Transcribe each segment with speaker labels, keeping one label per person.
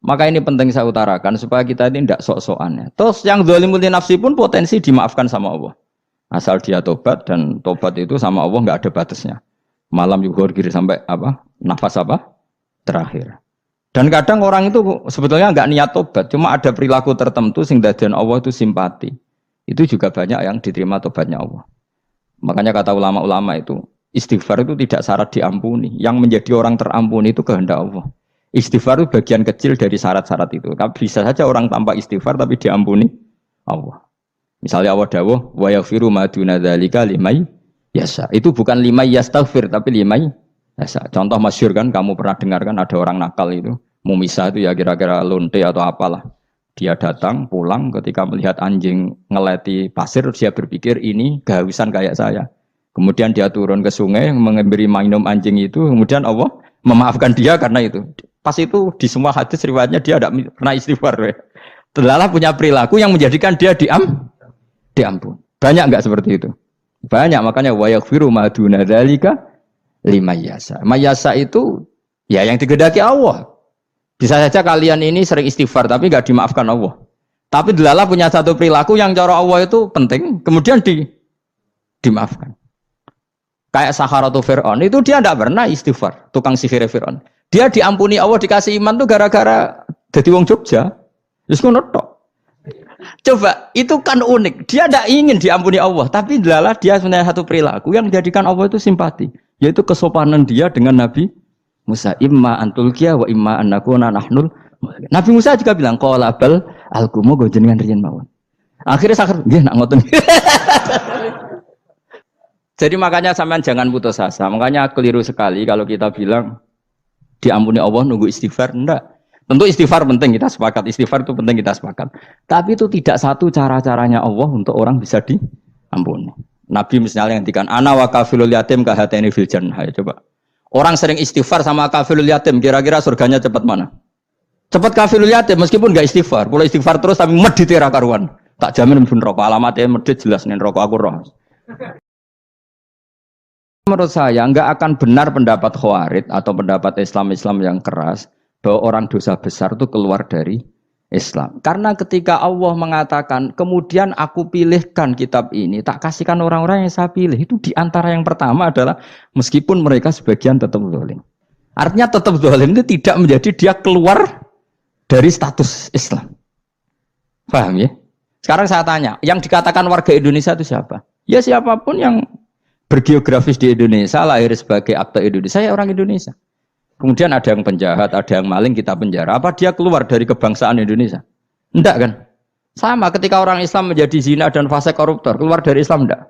Speaker 1: Maka ini penting saya utarakan supaya kita ini tidak sok-sokan. Terus yang zalimul nafsi pun potensi dimaafkan sama Allah. Asal dia tobat, dan tobat itu sama Allah nggak ada batasnya. Malam yuhur kiri sampai apa? Nafas apa? Terakhir. Dan kadang orang itu sebetulnya nggak niat tobat, cuma ada perilaku tertentu sehingga dadian Allah itu simpati. Itu juga banyak yang diterima tobatnya Allah. Makanya kata ulama-ulama itu, istighfar itu tidak syarat diampuni. Yang menjadi orang terampuni itu kehendak Allah. Istighfar itu bagian kecil dari syarat-syarat itu. Tapi bisa saja orang tanpa istighfar tapi diampuni Allah. Misalnya Allah dawuh wa yaghfiru ma duna dzalika limay yasha. Itu bukan limay yastaghfir tapi limay yasha. Contoh masyhur kan kamu pernah dengar kan ada orang nakal itu, mau misah itu ya kira-kira lonte atau apalah. Dia datang pulang ketika melihat anjing ngeleti pasir dia berpikir ini kehausan kayak saya. Kemudian dia turun ke sungai memberi minum anjing itu, kemudian Allah memaafkan dia karena itu. Pas itu di semua hadis riwayatnya dia tidak pernah istighfar. Terlalu punya perilaku yang menjadikan dia diampun. Banyak enggak seperti itu? Banyak, makanya wa yaghfiru ma duna dzalika liman yasha. Mayasa itu ya yang digedaki Allah. Bisa saja kalian ini sering istighfar tapi enggak dimaafkan Allah. Tapi delala punya satu perilaku yang cara Allah itu penting, kemudian dimaafkan. Kayak Saharatu Fir'aun itu dia enggak pernah istighfar, tukang sihir Fir'aun. Dia diampuni Allah dikasih iman tuh gara-gara jadi wong Jogja. Terus ngono tok. Coba, itu kan unik. Dia tidak ingin diampuni Allah, tapi adalah dia sebenarnya satu perilaku yang menjadikan Allah itu simpati, yaitu kesopanan dia dengan Nabi Musa. Imma antulkiya wa imma annakuna nahnul. Nabi Musa juga bilang, qala bal alqumu go jenengan riyen mawon. Akhirnya sakit, nggih nak ngoten. Jadi makanya sampean jangan putus asa. Makanya keliru sekali kalau kita bilang diampuni Allah nunggu istighfar. Enggak. Tentu istighfar penting, kita sepakat. Istighfar itu penting, kita sepakat. Tapi itu tidak satu cara-caranya Allah untuk orang bisa diampuni. Nabi misalnya ngendikan ana wa kafilul yatim kahateni fil jannah. Coba. Orang sering istighfar sama kafilul yatim, kira-kira surganya cepat mana? Cepat kafilul yatim meskipun enggak istighfar. Kalau istighfar terus tapi medit ra karuan. Tak jamin pun rokok, alamatnya medit jelas nih rokok aku roh. Menurut saya enggak akan benar pendapat Khawarij atau pendapat Islam yang keras bahwa orang dosa besar itu keluar dari Islam. Karena ketika Allah mengatakan, kemudian aku pilihkan kitab ini, tak kasihkan orang-orang yang saya pilih. Itu diantara yang pertama adalah, meskipun mereka sebagian tetap zalim. Artinya tetap zalim itu tidak menjadi dia keluar dari status Islam. Paham ya? Sekarang saya tanya, yang dikatakan warga Indonesia itu siapa? Ya siapapun yang bergeografis di Indonesia, lahir sebagai akte Indonesia, saya orang Indonesia. Kemudian ada yang penjahat, ada yang maling, kita penjara. Apa dia keluar dari kebangsaan Indonesia? Enggak kan? Sama ketika orang Islam menjadi zina dan fasik koruptor, keluar dari Islam enggak?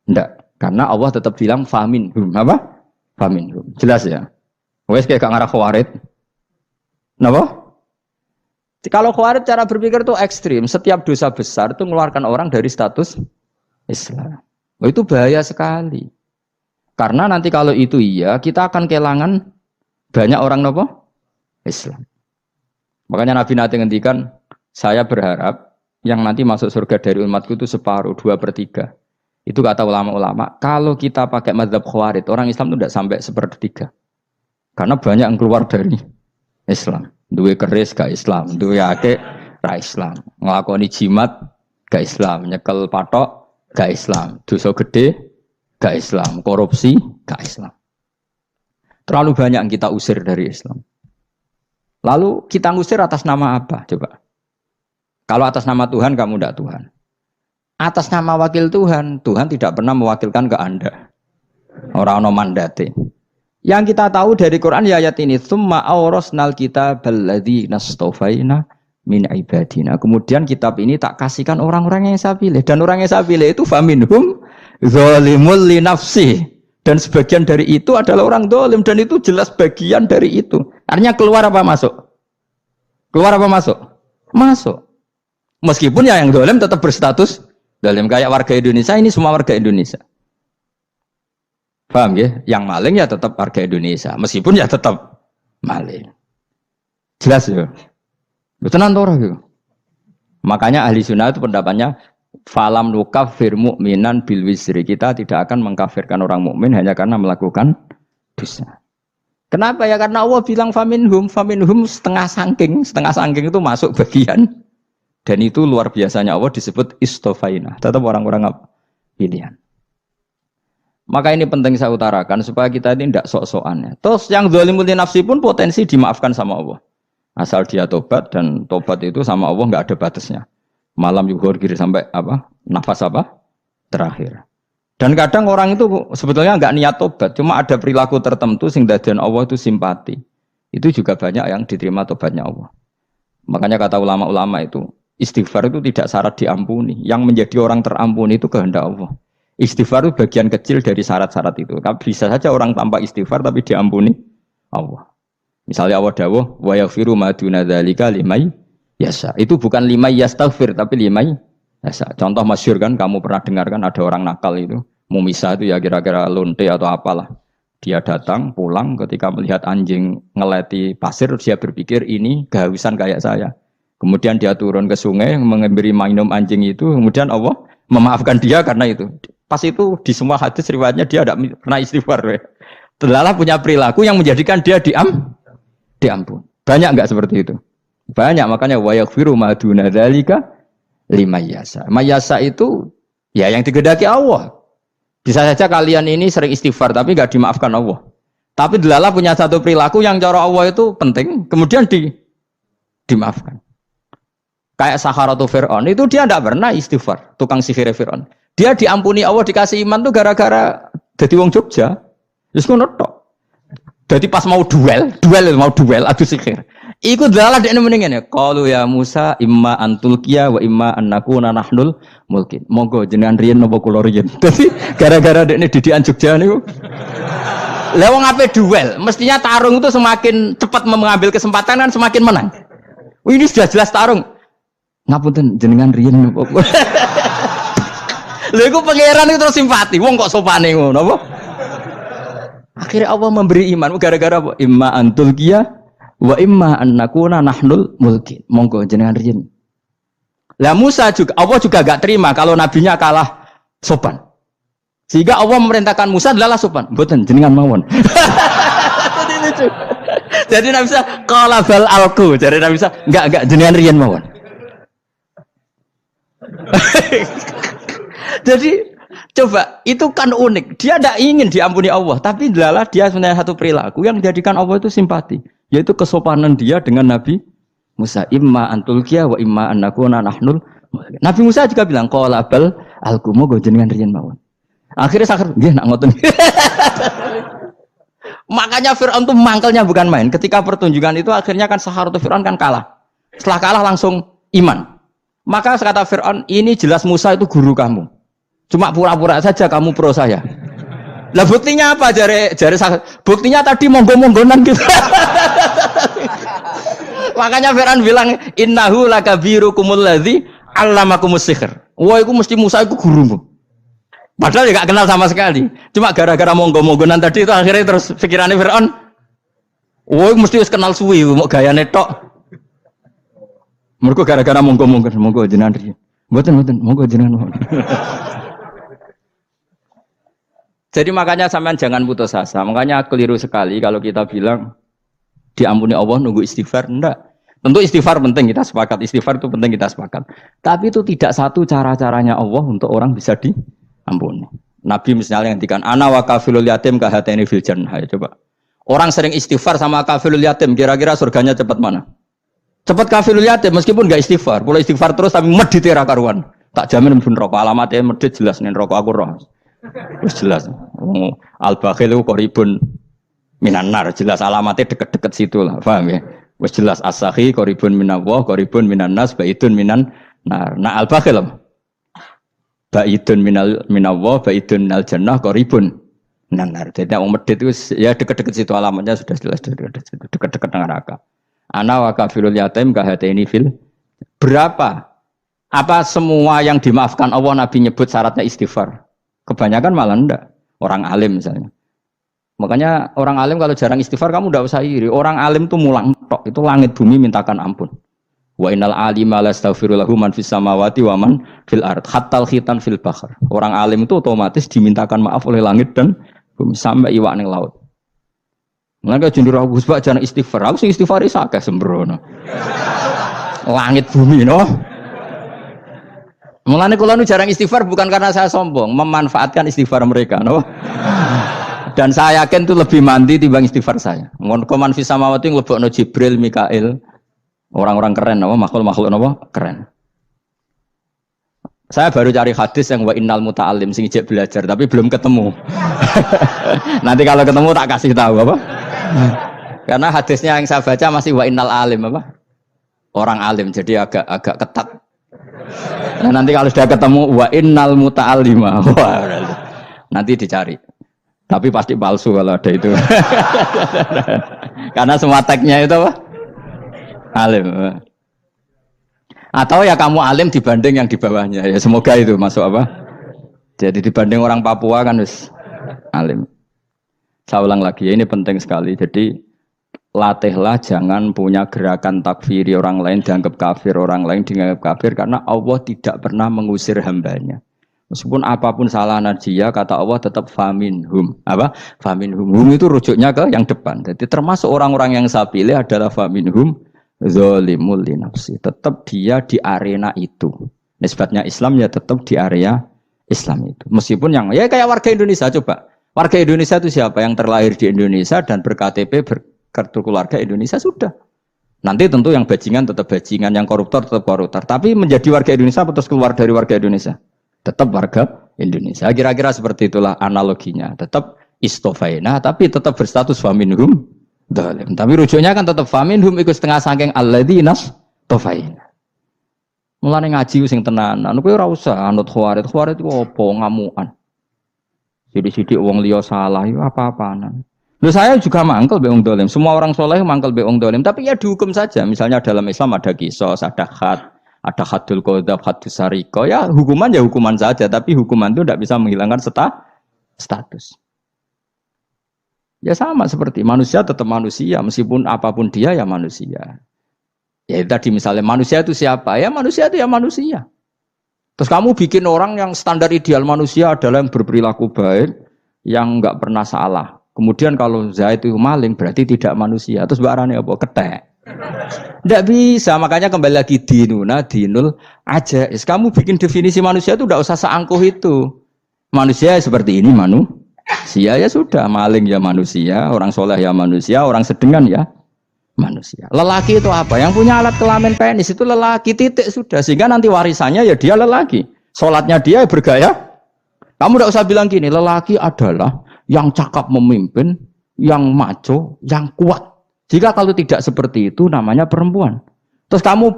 Speaker 1: Enggak. Karena Allah tetap bilang faminhum. Apa? Faminhum. Jelas ya? Wes kayak gak ngarah Khawarij. Kenapa? Kalau Khawarij cara berpikir itu ekstrim. Setiap dosa besar itu mengeluarkan orang dari status Islam. Oh, itu bahaya sekali. Karena nanti kalau itu iya, kita akan kehilangan banyak orang nopo Islam. Makanya Nabi nanti ngendikan, saya berharap yang nanti masuk surga dari umatku itu separuh, 2/3. Itu kata ulama-ulama. Kalau kita pakai mazhab Khawarij, orang Islam itu tidak sampai 1/3. Karena banyak yang keluar dari Islam. Duwe keris gak Islam, duwe akeh ra Islam, nglakoni jimat gak Islam, nyekel patok gak Islam, dosa gede gak Islam, korupsi gak Islam. Terlalu banyak yang kita usir dari Islam. Lalu kita ngusir atas nama apa? Coba. Kalau atas nama Tuhan, kamu tidak Tuhan. Atas nama wakil Tuhan, Tuhan tidak pernah mewakilkan ke Anda. Orang-orang mandate. Yang kita tahu dari Quran ya ayat ini, tsumma awrasnal kitabal ladzina astafaina min ibadina. Kemudian kitab ini tak kasihkan orang-orang yang saya pilih. Dan orang yang saya pilih itu faminhum zalimul li nafsi. Dan sebagian dari itu adalah orang zalim, dan itu jelas bagian dari itu. Artinya keluar apa masuk? Keluar apa masuk? Masuk. Meskipun ya yang zalim tetap berstatus zalim, kayak warga Indonesia, ini semua warga Indonesia. Paham ya? Yang maling ya tetap warga Indonesia, meskipun ya tetap maling. Jelas ya? Betul nanti gitu. Makanya ahli sunnah itu pendapatnya falam nukafir mu'minan bil wisri. Kita tidak akan mengkafirkan orang mukmin hanya karena melakukan dosa. Kenapa ya? Karena Allah bilang faminhum setengah sangking itu masuk bagian. Dan itu luar biasanya Allah disebut istofaina. Tetap orang-orang apa? Pilihan. Maka ini penting saya utarakan supaya kita ini tidak sok-sokan. Terus yang zalimul nafsi pun potensi dimaafkan sama Allah. Asal dia tobat, dan tobat itu sama Allah nggak ada batasnya. Malam yuhur kiri sampai apa? Nafas apa? Terakhir. Dan kadang orang itu sebetulnya nggak niat tobat, cuma ada perilaku tertentu sehingga dadian Allah itu simpati. Itu juga banyak yang diterima tobatnya Allah. Makanya kata ulama-ulama itu, istighfar itu tidak syarat diampuni. Yang menjadi orang terampuni itu kehendak Allah. Istighfar itu bagian kecil dari syarat-syarat itu. Bisa saja orang tanpa istighfar tapi diampuni Allah. Misalnya Allah dawuh, wa yaghfiru ma duna dzalika limay yasha. Itu bukan limay yastaghfir tapi limay yasha. Contoh masyhur kan, kamu pernah dengar kan ada orang nakal itu, mumisa itu ya kira-kira lonte atau apalah. Dia datang pulang ketika melihat anjing ngeleti pasir, dia berpikir ini kehausan kayak saya. Kemudian dia turun ke sungai memberi minum anjing itu, kemudian Allah memaafkan dia karena itu. Pas itu di semua hadis riwayatnya dia tidak pernah istighfar. Terlalu punya perilaku yang menjadikan dia diampun. Banyak enggak seperti itu? Banyak, makanya wa yaghfiru ma duna dzalika liman yasha. Mayasa itu ya yang digedaki Allah. Bisa saja kalian ini sering istighfar tapi enggak dimaafkan Allah. Tapi delala punya satu perilaku yang cara Allah itu penting, kemudian dimaafkan. Kayak Saharatu Fir'aun itu dia tidak pernah istighfar, tukang sihir Fir'aun. Dia diampuni Allah, dikasih iman tuh gara-gara jadi wong Jogja. Terus ngono tok. Jadi pas mau duel adu sihir. Iku delala dekne mendingan ya. Qalu ya Musa imma antulqiya wa imma annakuna nahnul mulkin. Monggo jenengan riyen napa kula riyen. Dadi gara-gara dekne didikan Jogja niku. Lah wong ape duel, mestinya tarung itu semakin cepat mengambil kesempatan kan semakin menang. Ini sudah jelas tarung. Ngapunten jenengan riyen napa. Lha iku pangeran itu terus simpati. Wong kok sopane ngono apa? Akhirnya Allah memberi iman gara-gara apa? Imma antulqiya wa imma annakuna nahnul mulkin. Monggo jenengan riyen. Lah Musa juga Allah juga enggak terima kalau nabinya kalah sopan. Sehingga Allah memerintahkan Musa adalah sopan. Mboten jenengan mawon. Jadi Nabi Musa qala bal alqu. Jadi Nabi Musa enggak jenengan riyen mawon. Jadi coba itu kan unik. Dia tidak ingin diampuni Allah, tapi adalah dia sebenarnya satu perilaku yang menjadikan Allah itu simpati, yaitu kesopanan dia dengan Nabi Musa. Imma antulqiya wa imma annakuna nahnul. Nabi Musa juga bilang qala bal alqu moga jenengan riyen mawon. Akhirnya sakar nggih nak ngoten. Makanya Fir'aun itu mangkelnya bukan main. Ketika pertunjukan itu akhirnya kan Saharatu Fir'aun kan kalah. Setelah kalah langsung iman. Maka kata Fir'aun, ini jelas Musa itu guru kamu. Cuma pura-pura saja kamu pro saya. Lah buktinya apa? Jare buktinya tadi monggo-monggonan gitu. Makanya Fir'aun bilang innahu lakabirukumul ladzi 'allamakumus sihr. Wah, itu mesti Musa itu gurumu. Padahal dia gak kenal sama sekali. Cuma gara-gara monggo-monggonan tadi itu akhirnya terus pikirannya Fir'aun. Wah, mesti harus kenal suwi, mau gayane tok. Mergo gara-gara monggo jenengan riyen. Mboten monggo jenengan. Jadi makanya sampean jangan putus asa. Makanya keliru sekali kalau kita bilang diampuni Allah nunggu istighfar. Enggak. Tentu istighfar penting, kita sepakat. Istighfar itu penting, kita sepakat. Tapi itu tidak satu cara-caranya Allah untuk orang bisa diampuni. Nabi misalnya ngendikan ana wa kafilul yatim kahateni fil jannah. Coba. Orang sering istighfar sama kafilul yatim, kira-kira surganya cepat mana? Cepat kafilul yatim meskipun enggak istighfar. Boleh istighfar terus tapi medit ra karuan. Tak jamin mlebu neraka. Alamatnya medit jelas ning neraka aku roh. Wis jelas. Al-bakhil qaribun minan nar, jelas alamatnya deket-deket situ lah, paham ya? Wis jelas as-sakhi qaribun minallah, qaribun minan nas, baidun minan nar. Nah al-bakhil baidun minallah, baidun minal jannah, qaribun minan nar. Jadi wong medit itu ya deket-deket situ alamatnya sudah jelas deket-deket neraka. Ana wa kafilul yatim kahateni fil. Berapa? Apa semua yang dimaafkan Allah Nabi nyebut syaratnya istighfar? Kebanyakan malah enggak. Orang alim misalnya. Makanya orang alim kalau jarang istighfar kamu enggak usah iri. Orang alim tuh mulang tok, itu langit bumi mintakan ampun. Wa innal alima lastaghfiru lahu man fis samawati wa man fil ard hatta khitan fil bahr. Orang alim itu otomatis dimintakan maaf oleh langit dan bumi sampai iwak ning laut. Mulane jendur Gus Bak jangan istighfar. Aku sing istighfar iso akeh sembrono. Langit bumi no. Mulane kula nu jarang istighfar bukan karena saya sombong, memanfaatkan istighfar mereka, no. Dan saya yakin itu lebih mandi timbang istighfar saya. Mon koman fi samawati nglebokno Jibril, Mikail. Orang-orang keren no, makhluk-makhluk no, keren. Saya baru cari hadis yang wa innal muta'allim sing ijek belajar tapi belum ketemu. Nanti kalau ketemu tak kasih tahu apa? Karena hadisnya yang saya baca masih wa innal alim apa? Orang alim jadi agak ketat. Nah, nanti kalau sudah ketemu wa innal muta'allima. Wah, nanti dicari. Tapi pasti palsu kalau ada itu. Karena semua tagnya itu apa? Alim. Atau ya kamu alim dibanding yang di bawahnya. Ya semoga itu masuk apa? Jadi dibanding orang Papua kan harus alim. Saya ulang lagi ya, ini penting sekali. Jadi latihlah jangan punya gerakan takfiri orang lain dianggap kafir, orang lain dianggap kafir karena Allah tidak pernah mengusir hambanya. Meskipun apapun salah najiyah kata Allah tetap faminhum. Apa? Faminhum. Hum itu rujuknya ke yang depan. Jadi termasuk orang-orang yang saya pilih adalah faminhum zalimul li nafsi. Tetap dia di arena itu. Nisbatnya Islam ya tetap di area Islam itu. Meskipun yang ya kayak warga Indonesia coba. Warga Indonesia itu siapa? Yang terlahir di Indonesia dan berKTP berkartu keluarga Indonesia sudah. Nanti tentu yang bajingan tetap bajingan, yang koruptor tetap koruptor. Tapi menjadi warga Indonesia atau keluar dari warga Indonesia? Tetap warga Indonesia. Kira-kira seperti itulah analoginya. Tetap istofaina tapi tetap berstatus faminhum dhalim. Tapi rujuknya kan tetap faminhum ikut setengah saking alladzinas tofaina. Mulane ngaji sing tenanan. Kowe ora usah anut khawarit. Khawarit itu apa ngamukan. Sidik-sidik wong liya salah itu apa-apaan. Loh saya juga mangkel be wong dhalim. Semua orang soleh mangkel be wong dhalim, tapi ya dihukum saja. Misalnya dalam Islam ada qisas, ada ada hadul qadzab, hadus sariko, ya hukuman saja, tapi hukuman itu tidak bisa menghilangkan status. Ya sama seperti manusia tetap manusia, meskipun apapun dia ya manusia. Ya tadi misalnya manusia itu siapa? Ya manusia itu ya manusia. Terus kamu bikin orang yang standar ideal manusia adalah yang berperilaku baik, yang enggak pernah salah. Kemudian kalau Zaid itu maling berarti tidak manusia. Terus barangnya apa? Ketek. Tidak bisa, makanya kembali lagi dinul aja. Kamu bikin definisi manusia itu tidak usah seangkuh itu. Manusia seperti ini manusia ya sudah, maling ya manusia, orang soleh ya manusia, orang sedengan ya manusia. Lelaki itu apa? Yang punya alat kelamin penis itu lelaki, titik sudah. Sehingga nanti warisannya ya dia lelaki. Sholatnya dia bergaya. Kamu tidak usah bilang gini, lelaki adalah yang cakap memimpin, yang maco, yang kuat. Jika kalau tidak seperti itu namanya perempuan. Terus kamu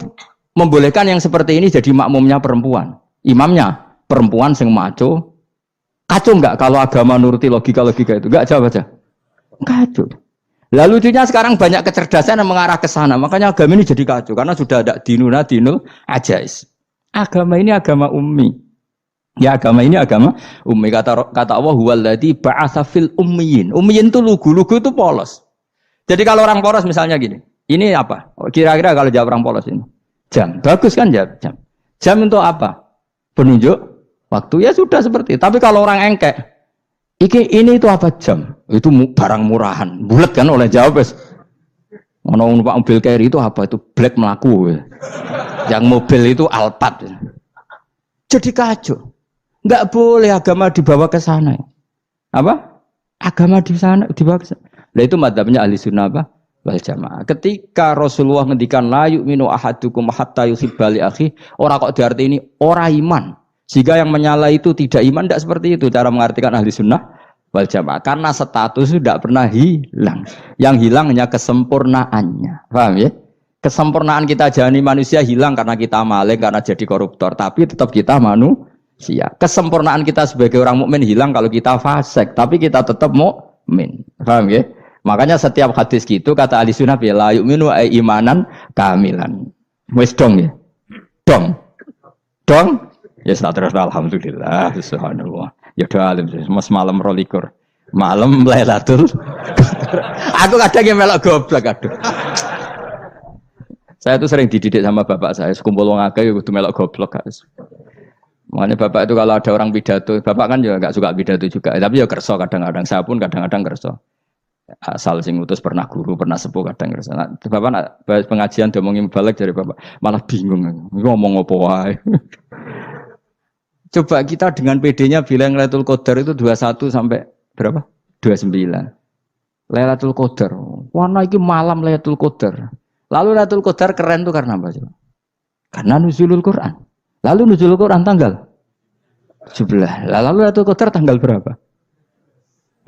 Speaker 1: membolehkan yang seperti ini jadi makmumnya perempuan. Imamnya perempuan sing maco. Kacau enggak kalau agama nuruti logika-logika itu? Enggak, jawab aja. Kacau. Lalu lucunya sekarang banyak kecerdasan yang mengarah ke sana. Makanya agama ini jadi kacau. Karena sudah ada dinul ajais. Agama ini agama ummi. Ya agama ini agama ummi. Kata Allah, huwaladzi ba'atsa fil ummiyin. Ummiyin itu lugu itu polos. Jadi kalau orang polos misalnya gini, ini apa? Kira-kira kalau jawab orang polos ini, jam. Bagus kan jawab jam. Jam untuk apa? Penunjuk waktu, ya sudah seperti itu. Tapi kalau orang engkek, ini itu apa jam? Itu barang murahan. Bulat kan oleh jawab. Ono numpak mobil carry itu apa? Itu black melaku. Yang mobil itu Alphard. Jadi kacau. Enggak boleh agama dibawa ke sana. Apa? Agama di sana dibawa ke sana. Nah itu madzhabnya ahli sunnah apa? Wal jamaah. Ketika Rasulullah ngendikan la yu'minu ahadukum hatta yuhibba li akhi, ora kok diarti ini ora iman. Jika yang menyala itu tidak iman, tidak seperti itu cara mengartikan ahli sunnah wal jamaah. Karena status itu tidak pernah hilang. Yang hilang hanya kesempurnaannya. Paham ya? Kesempurnaan kita jadi manusia hilang karena kita maling, karena jadi koruptor. Tapi tetap kita manusia. Kesempurnaan kita sebagai orang mukmin hilang kalau kita fasik. Tapi kita tetap mukmin. Paham ya? Makanya setiap hadis gitu kata ahli sunnah la yu'minu imanan kamilan. Wis dong ya. Dong. Ya terus alhamdulillah subhanallah. Ya doa alim mas malam 22. Malam Lailatul. Aku kadang yang melok goblok aduh. Saya tuh sering dididik sama bapak saya, sekumpul wong akeh kudu melok goblok guys. Makanya bapak itu kalau ada orang pidato, bapak kan juga enggak suka pidato juga, tapi ya kerso kadang-kadang, saya pun kadang-kadang kerso. asal sing utus pernah guru, pernah sepuh kadang ngerasa. Nah, Bapak nak bahas pengajian diomongin balik dari Bapak, malah bingung. Ngomong apa wae. Coba kita dengan PD-nya bilang Lailatul Qadar itu 21 sampai berapa? 29. Lailatul Qadar. Warna iki malam Lailatul Qadar. Lalu Lailatul Qadar keren tuh karena apa coba? Karena nuzulul Quran. Lalu nuzulul Quran tanggal 17. Lalu Lailatul Qadar tanggal berapa?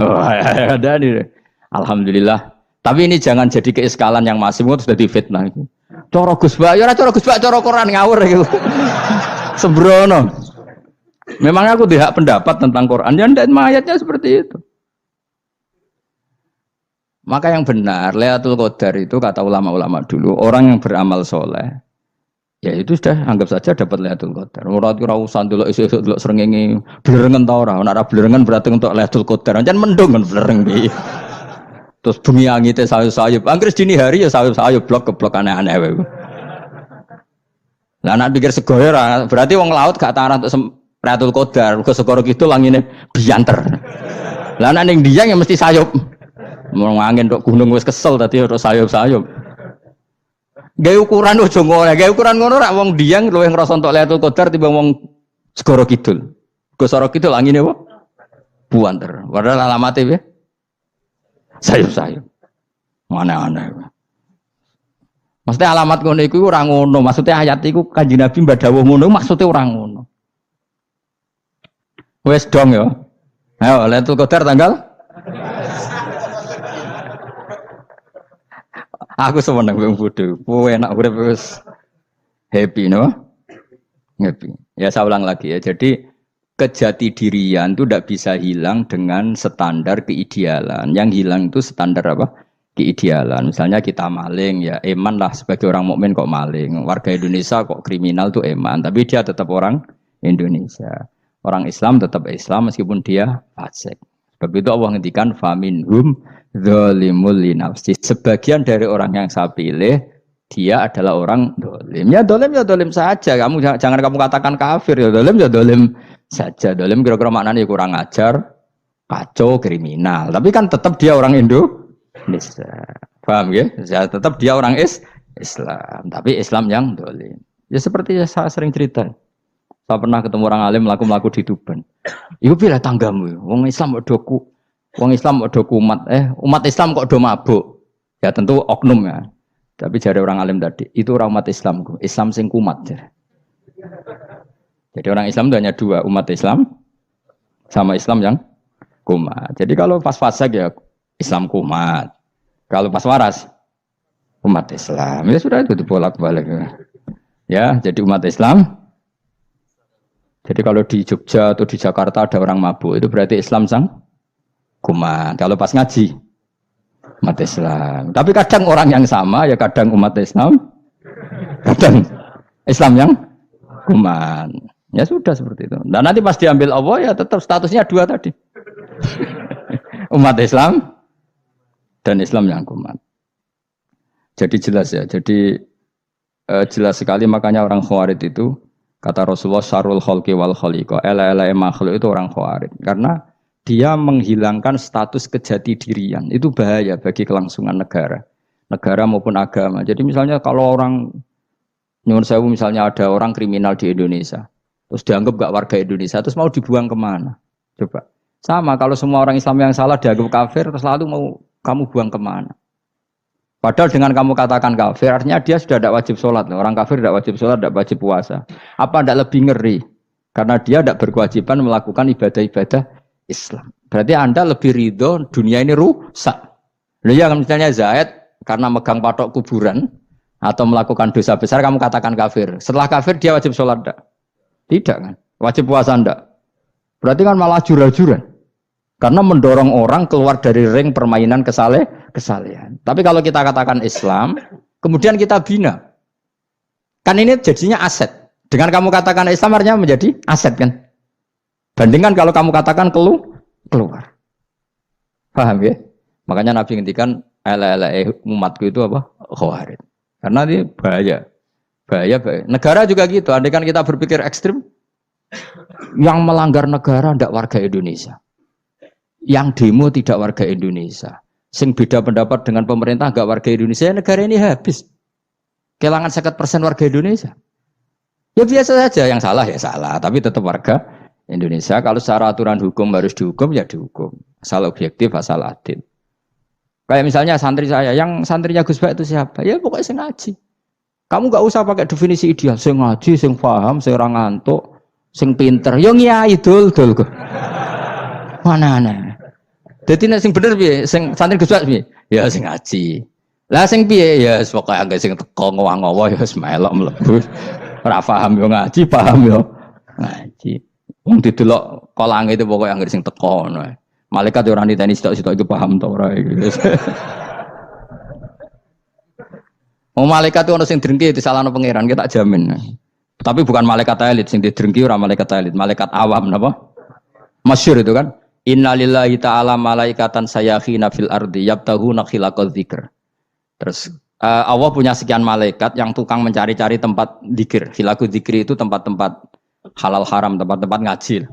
Speaker 1: Oh, ada nih. Alhamdulillah. Tapi ini jangan jadi keiskalan yang masih itu sudah difitnah. Coro Gus Bak, ya coro Gus Bak, coro Quran ngawur gitu. Sembrono. Memang aku tidak pendapat tentang Quran, ya dan ayatnya seperti itu. Maka yang benar, Lailatul Qadar itu kata ulama-ulama dulu, orang yang beramal soleh, ya itu sudah anggap saja dapat Lailatul Qadar. Murad ora usah ndelok esuk-esuk ndelok srengenge blerengen ta ora, nek ora blerengen berarti untuk Lailatul Qadar. Jan mendung kan blereng piye. Terus bumi angite sayup-sayup. Anggere dini hari ya sayup-sayup blok ke blok aneh-aneh wae. Lah nek pikir segoyo ora, berarti wong laut gak taran untuk Lailatul Qadar, ke segoro kidul angine bianter. Lah nek ning Dieng ya mesti sayup. Mau angin tok gunung wis kesel tadi ora sayup-sayup. Gawe ukuran ojo ngono, gawe ukuran ngono rak wong Dieng luwih ngrasa entuk Lailatul Qadar timbang wong segoro kidul. Ke segoro kidul angine apa? Buanter. Padahal alamate piye? Sayup-sayup. Aneh-aneh. Maksudnya alamat ngono iku ora ngono, maksudnya ayat iku Kanjeng Nabi mbadhawuh ngono maksudnya ora ngono. Wes dong ya. Ayo Lailatul Qadar tanggal. Aku seneng wong bodho. Kowe enak urip wis happy no? Happy. Ya saya ulang lagi ya. Jadi kejati dirian itu tidak bisa hilang dengan standar keidealan. Yang hilang itu standar apa? Keidealan. Misalnya kita maling ya eman lah sebagai orang mukmin kok maling. Warga Indonesia kok kriminal tuh eman, tapi dia tetap orang Indonesia. Orang Islam tetap Islam meskipun dia fasik. Sebab itu Allah ngendikan faminhum zalimul linafsi. Sebagian dari orang yang saya pilih dia adalah orang dolim. Ya dolim saja. Kamu jangan kamu katakan kafir ya dolim saja. Dolim kira-kira maknanya kurang ajar, kacau, kriminal. Tapi kan tetap dia orang Indonesia. Paham ya? Tetap dia orang Islam. Tapi Islam yang dolim. Ya seperti saya sering cerita. Saya pernah ketemu orang alim melaku di Tuban. Iku pilih tanggamu. Wong Islam kok do kumat. Umat Islam kok do mabuk. Ya tentu oknum ya. Tapi jari orang alim tadi, itu orang umat Islamku. Islam sing kumat. Jadi orang Islam itu hanya dua, umat Islam sama Islam yang kumat. Jadi kalau pas fasik ya Islam kumat. Kalau pas waras umat Islam. Ya sudah itu dibolak-balik. Ya, jadi umat Islam. Jadi kalau di Jogja atau di Jakarta ada orang mabuk, itu berarti Islam sang kumat. Kalau pas ngaji, umat Islam. Tapi kadang orang yang sama, ya kadang umat Islam, kadang Islam yang kumat. Ya sudah seperti itu. Dan nanti pas diambil Allah, ya tetap statusnya dua tadi. Umat Islam dan Islam yang kumat. Jadi jelas ya. Jadi jelas sekali makanya orang Khawarij itu kata Rasulullah syarrul khalqi wal khaliqa. Ela-ela makhluk itu orang Khawarij. Karena dia menghilangkan status kejati dirian. Itu bahaya bagi kelangsungan negara. Negara maupun agama. Jadi misalnya kalau orang nyuwun sewu misalnya ada orang kriminal di Indonesia. Terus dianggap gak warga Indonesia. Terus mau dibuang kemana? Coba. Sama kalau semua orang Islam yang salah dianggap kafir. Terus lalu mau kamu buang kemana? Padahal dengan kamu katakan kafir, artinya dia sudah tidak wajib sholat. Orang kafir tidak wajib sholat, tidak wajib puasa. Apa tidak lebih ngeri? Karena dia tidak berkewajiban melakukan ibadah-ibadah Islam. Berarti Anda lebih ridho dunia ini rusak. Ya misalnya Zaid, karena megang patok kuburan, atau melakukan dosa besar, kamu katakan kafir. Setelah kafir, dia wajib sholat tidak? Tidak kan? Wajib puasa tidak? Berarti kan malah jura-jura. Karena mendorong orang keluar dari ring permainan kesalehan. Tapi kalau kita katakan Islam, kemudian kita bina. Kan ini jadinya aset. Dengan kamu katakan Islam artinya menjadi aset kan. Bandingkan kalau kamu katakan keluar. Paham ya? Makanya Nabi ngendikan ala umatku itu apa? Khawarij. Karena ini bahaya. Bahaya. Negara juga gitu. Andai kan kita berpikir ekstrim, yang melanggar negara tidak warga Indonesia. Yang demo tidak warga Indonesia. sing beda pendapat dengan pemerintah enggak warga Indonesia, negara ini habis. Kehilangan 50% warga Indonesia. Ya biasa saja, yang salah ya salah, tapi tetap warga Indonesia. Kalau secara aturan hukum harus dihukum ya dihukum. Asal objektif, asal adil. Kayak misalnya santri saya, yang santrinya Gus Bak itu siapa? Ya pokoknya sing ngaji. Kamu gak usah pakai definisi ideal, sing ngaji, sing paham, sing ora ngantuk, sing pinter. Yo ngiyai dul kok. Mana. Dadi nek sing bener piye? Sing santri Gus Bak piye? Ya sing ngaji. Lah sing piye? Ya pokoke angge sing teko ngowah-ngowo ya wis melok mlebu. Ora paham yo ngaji, paham yo ngaji. Wong didelok kolange itu pokoke angger sing teko ngono. Malaikat ora niteni sitok-sitok itu paham ta ora iki. Oh malaikat itu ono sing drengki disalahno pangeran, kita jamin. Tapi bukan malaikat elit sing didrengki ora malaikat elit, malaikat awam napa? Masyhur itu kan. Innalillahi ta'ala malaikatan sayakhina fil ardi yabtaghuna khilaqal dzikr. Terus Allah punya sekian malaikat yang tukang mencari-cari tempat dzikir. Khilaqul dzikri itu tempat-tempat halal haram, tempat-tempat ngaji.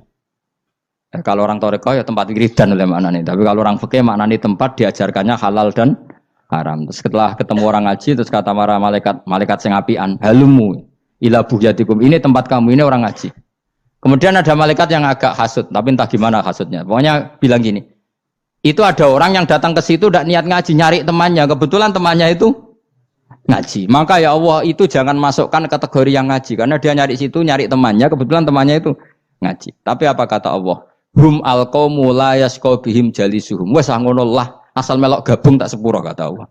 Speaker 1: Kalau orang toreko ya tempat wiridan oleh maknanya. Tapi kalau orang fikih maknanya tempat diajarkannya halal dan haram. Terus setelah ketemu orang ngaji terus kata para malaikat sing apian, halumu ila buhyatikum. Ini tempat kamu, ini orang ngaji. Kemudian ada malaikat yang agak hasud, tapi entah gimana hasudnya. Pokoknya bilang gini, itu ada orang yang datang ke situ tidak niat ngaji, nyari temannya. Kebetulan temannya itu ngaji. Maka ya Allah itu jangan masukkan kategori yang ngaji. Karena dia nyari situ, nyari temannya. Kebetulan temannya itu ngaji. Tapi apa kata Allah? Hum alqaumu la yasqa bihim jalisuhum. Wes ngono lah, asal melok gabung tak sepuro kata Allah.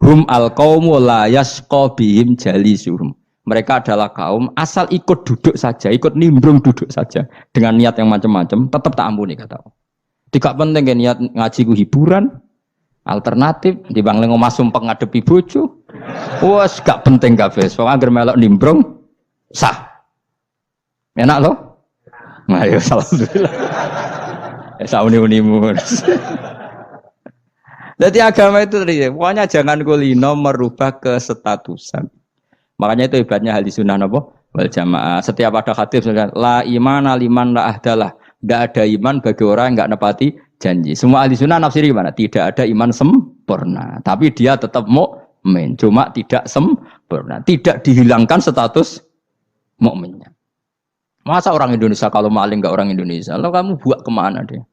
Speaker 1: Hum alqaumu la yasqa bihim jalisuhum. Mereka adalah kaum asal ikut duduk saja, ikut nimbrung duduk saja dengan niat yang macam-macam, tetap tak ampuni kata Allah. Tidak penting kan niat ngaji ku hiburan, alternatif, dibang lengo masum pengadepi bojo. Wes gak penting kabeh. Pokoke anggere melok nimbrung sah. Enak loh? Nah, ya alhamdulillah. Sauni-unimu. Jadi agama itu tadi, pokoknya jangan kulino merubah kestatusan. Makanya itu hebatnya ahli sunnah napa wal jamaah. Setiap ada hadis la imana liman la ahdalah. Tidak ada iman bagi orang yang enggak nepati janji. Semua ahli sunnah nafsiri gimana? Tidak ada iman sempurna, tapi dia tetap mukmin. Cuma tidak sempurna, tidak dihilangkan status mukminnya. Masa orang Indonesia kalau maling enggak orang Indonesia? Lalu kamu buat kemana dia?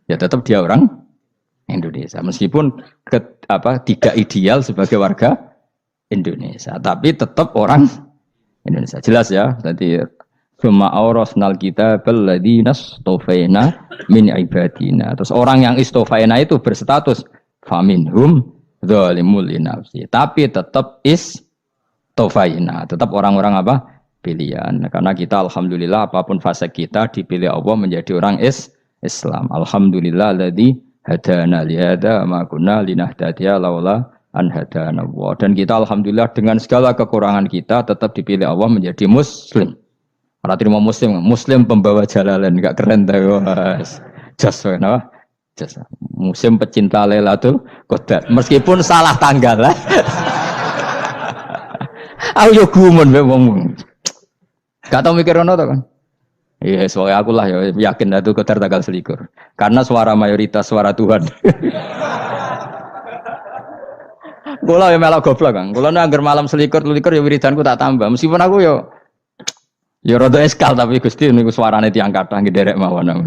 Speaker 1: Ya tetap dia orang Indonesia. Meskipun tidak ideal sebagai warga Indonesia, tapi tetap orang Indonesia. Jelas ya. Jadi summa awrasnal kitabal ladzina istofaina min ibadina. Terus orang yang istofaina itu berstatus faminhum zalimul linafsi. Tapi tetap istofaina, tetap orang-orang apa? Pilihan. Karena kita alhamdulillah apapun fase kita dipilih Allah menjadi orang Islam. Alhamdulillah alladzi hadana li hadza ma kunna linahtadiya laula an hadana Allah. Dan kita alhamdulillah dengan segala kekurangan kita tetap dipilih Allah menjadi muslim. Ora terima muslim pembawa jalalain, enggak keren ta Mas. Jas apa? Jas. Muslim pecinta Lailatul Qadar. Meskipun salah tanggal lah. Aku yo gumun mbek wong. Gak tau mikir ono to kan. Iya, soalnya aku lah ya yakin Lailatul Qadar tanggal 21. Karena suara mayoritas suara Tuhan. Kula ya melok goblok Kang. Kula nek anggar malam 21 ya wiridanku tak tambah. Meskipun aku ya rada eskal tapi Gusti niku suarane tiyang kathah nggih derek mawon.